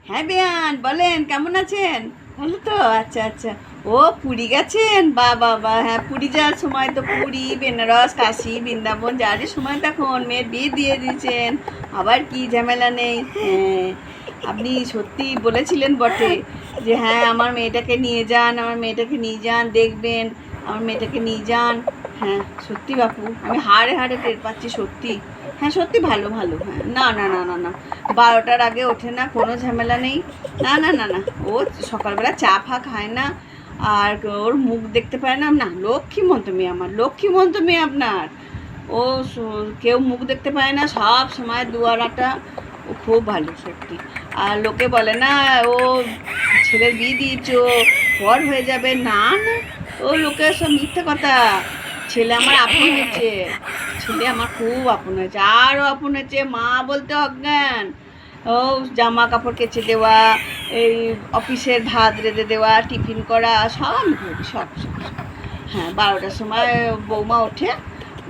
হ্যাঁ বেয়ান বলেন, কেমন আছেন? ভালো তো? আচ্ছা আচ্ছা। ও পুরী গেছেন? বা বা বা, হ্যাঁ পুরী যাওয়ার সময় তো পুরী, বেনারস, কাশী, বৃন্দাবন যাওয়ারই সময়, তখন মেয়ের বিয়ে দিয়ে দিয়েছেন। আবার কি ঝামেলা নেই। হ্যাঁ, আপনি সত্যি বলেছিলেন বটে যে হ্যাঁ আমার মেয়েটাকে নিয়ে যান, আমার মেয়েটাকে নিয়ে যান, দেখবেন আমার মেয়েটাকে নিয়ে যান। হ্যাঁ সত্যি বাপু, আমি হাড়ে হাড়ে টের পাচ্ছি সত্যি। হ্যাঁ সত্যি ভালো ভালো। হ্যাঁ না না না না না, 12টার আগে ওঠে না, কোনো ঝামেলা নেই। না না না না, ও সকালবেলা চা ফা খায় না, আর ওর মুখ দেখতে পায় না। না, লক্ষ্মীমন্ত মেয়ে আমার, লক্ষ্মীমন্ত মেয়ে আপনার। ও কেউ মুখ দেখতে পায় না, সব সময় দুয়ারাটা। ও খুব ভালো সত্যি। আর লোকে বলে না ও ছেলের বিয়ে দিয়েছে, ও পর হয়ে যাবে। না না, ও লোকের সব মিথ্যে কথা। ছেলে আমার আপন হয়েছে, ছেলে আমার খুব আপন হয়েছে, আরও আপন হয়েছে। মা বলতে অজ্ঞান। ও জামা কাপড় কেচে দেওয়া, এই অফিসের ভাত রেঁধে দেওয়া, টিফিন করা, সব আমি করি, সব সব সব। হ্যাঁ 12টার সময় বৌমা ওঠে,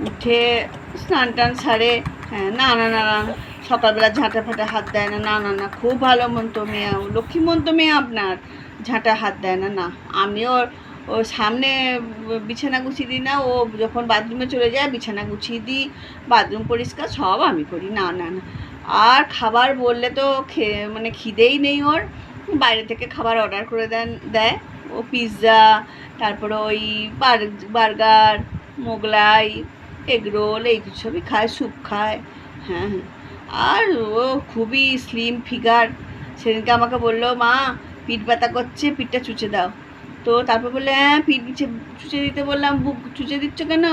উঠে স্নান টান সারে। হ্যাঁ না না না না, সকালবেলা ঝাঁটা ফাটা হাত দেয় না। না না না, খুব ভালো মন্ত মেয়ে, লক্ষ্মীমন্ত মেয়ে আপনার। ঝাঁটা হাত দেয় না। না, আমি ওর সামনে বিছানা গুছিয়ে দিই না, ও যখন বাথরুমে চলে যায় বিছানা গুছিয়ে দিই, বাথরুম পরিষ্কার সব আমি করি। না না না, আর খাবার বললে তো মানে খিদেই নেই ওর। বাইরে থেকে খাবার অর্ডার করে দেয়। ও পিৎজা, তারপরে ওই বার্গার, মোগলাই, এগরোল, এই সবই খায়, স্যুপ খায়। হ্যাঁ হ্যাঁ, আর ও খুবই স্লিম ফিগার। সেদিনকে আমাকে বললো, মা পিঠ ব্যথা করছে, পিঠটা চুচে দাও। তো তারপর বললে, হ্যাঁ পিঠ চুচে দিতে বললাম, বুক চুচে দিচ্ছ কেন?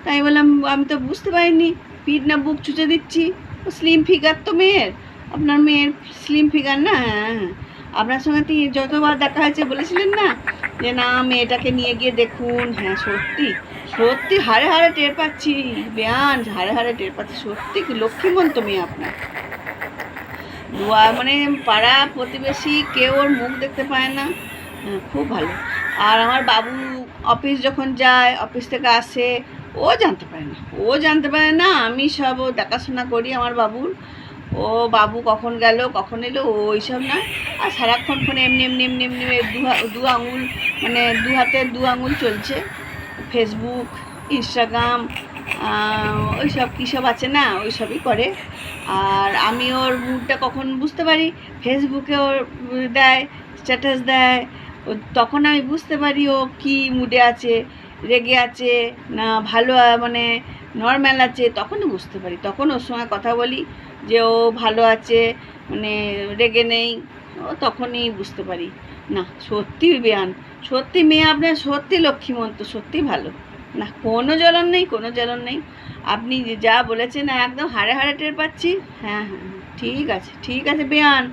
তাই বললাম, আমি তো বুঝতে পারিনি পিঠ না বুক চুচে দিচ্ছি। ও স্লিম ফিগার তো মেয়ের, আপনার মেয়ের স্লিম ফিগার না। হ্যাঁ হ্যাঁ, আপনার সঙ্গে যতবার দেখা হয়েছে বলেছিলেন না যে না মেয়েটাকে নিয়ে গিয়ে দেখুন। হ্যাঁ সত্যি সত্যি, হাড়ে হাড়ে টের পাচ্ছি বেয়ান, হাড়ে হাড়ে টের পাচ্ছি সত্যি, লক্ষ্মীমন্ত মেয়ে আপনার। মানে পাড়া প্রতিবেশী কেউ ওর মুখ দেখতে পায় না। হ্যাঁ খুব ভালো। আর আমার বাবু অফিস যখন যায়, অফিস থেকে আসে, ও জানতে পারে না, ও জানতে পারে না, আমি সব ও দেখাশোনা করি আমার বাবুর। ও বাবু কখন গেল কখন এলো ওই সব না। আর সারাক্ষণ ফোনে এমনি এমনি এমনি এমনি দু আঙুল, মানে দু হাতে দু আঙুল চলছে, ফেসবুক, ইনস্টাগ্রাম, ওই সব কী সব আছে না, ওই সবই করে। আর আমি ওর মুডটা কখন বুঝতে পারি, ফেসবুকে ওর দেয়, স্ট্যাটাস দেয়, ও তখন আমি বুঝতে পারি ও কী মুডে আছে, রেগে আছে না ভালো, মানে নর্ম্যাল আছে, তখনই বুঝতে পারি। তখন ওর সঙ্গে কথা বলি যে ও ভালো আছে, মানে রেগে নেই, ও তখনই বুঝতে পারি। না সত্যি বেয়ান, সত্যি মেয়ে আপনার সত্যি লক্ষ্মীমন্ত, সত্যি ভালো। না কোনো জ্বলন নেই, কোনো জ্বলন নেই। আপনি যা বলেছেন একদম হাড়ে হাড়ে টের পাচ্ছি। হ্যাঁ হ্যাঁ হ্যাঁ, ঠিক আছে ঠিক আছে বেয়ান।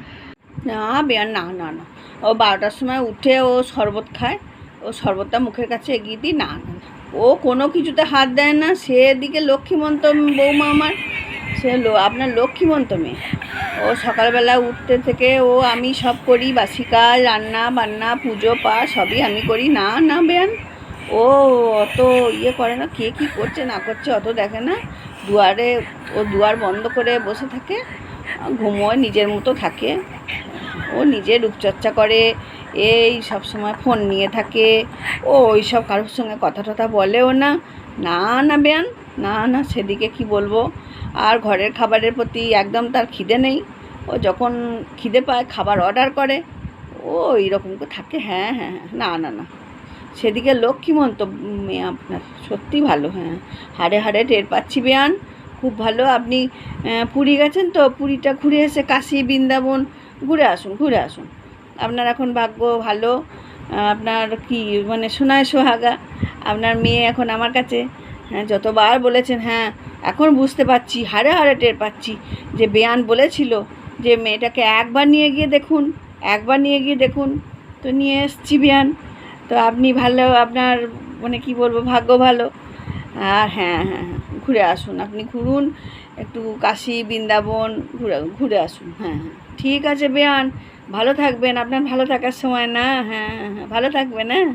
না বেয়ান, না না না, ও 12টার সময় উঠে ও শরবত খায়, ও শরবতটা মুখের কাছে এগিয়ে দিই। না না না, ও কোনো কিছুতে হাত দেয় না, সেদিকে লক্ষ্মীমন্ত বৌমা আমার। সে আপনার লক্ষ্মীমন্ত মেয়ে। ও সকালবেলা উঠতে থেকে ও আমি সব করি, বাসি কাজ, রান্না বান্না, পুজো পাঠ সবই আমি করি। না না বেয়ান, ও অত ইয়ে করে না, কে কী করছে না করছে অত দেখে না। দুয়ারে, ও দুয়ার বন্ধ করে বসে থাকে, ঘুমোয়, নিজের মতো থাকে। ও নিজে রূপচর্চা করে, এই সব সময় ফোন নিয়ে থাকে। ও ওই সব কারোর সঙ্গে কথা টথা বলেও না। না না বেয়ান, না না, সেদিকে কি বলবো। আর ঘরের খাবারের প্রতি একদম তার খিদে নেই। ও যখন খিদে পায় খাবার অর্ডার করে, ও এইরকম করে থাকে। হ্যাঁ হ্যাঁ হ্যাঁ, না না না, সেদিকে লক্ষ্মীমন্ত মেয়ে আপনার, সত্যি ভালো। হ্যাঁ হাড়ে হাড়ে টের পাচ্ছি বেয়ান, খুব ভালো। আপনি পুরী গেছেন তো, পুরীটা ঘুরে এসে কাশী বৃন্দাবন ঘুরে আসুন, ঘুরে আসুন। আপনার এখন ভাগ্য ভালো, আপনার কি মানে সোনায় সোহাগা, আপনার মেয়ে এখন আমার কাছে। হ্যাঁ যতবার বলেছেন, হ্যাঁ এখন বুঝতে পারছি, হাড়ে হাড়ে টের পাচ্ছি যে বেয়ান বলেছিল যে মেয়েটাকে একবার নিয়ে গিয়ে দেখুন, একবার নিয়ে গিয়ে দেখুন। তো নিয়ে এসছি বেয়ান। তো আপনি ভালো, আপনার মানে কি বলবো, ভাগ্য ভালো। আর হ্যাঁ হ্যাঁ হ্যাঁ, ঘুরে আসুন, আপনি ঘুরুন একটু, কাশী বৃন্দাবন ঘুরে ঘুরে আসুন। হ্যাঁ হ্যাঁ ঠিক আছে বেয়ান, ভালো থাকবেন, আপনার ভালো থাকার সময় না। হ্যাঁ হ্যাঁ, ভালো থাকবেন। হ্যাঁ।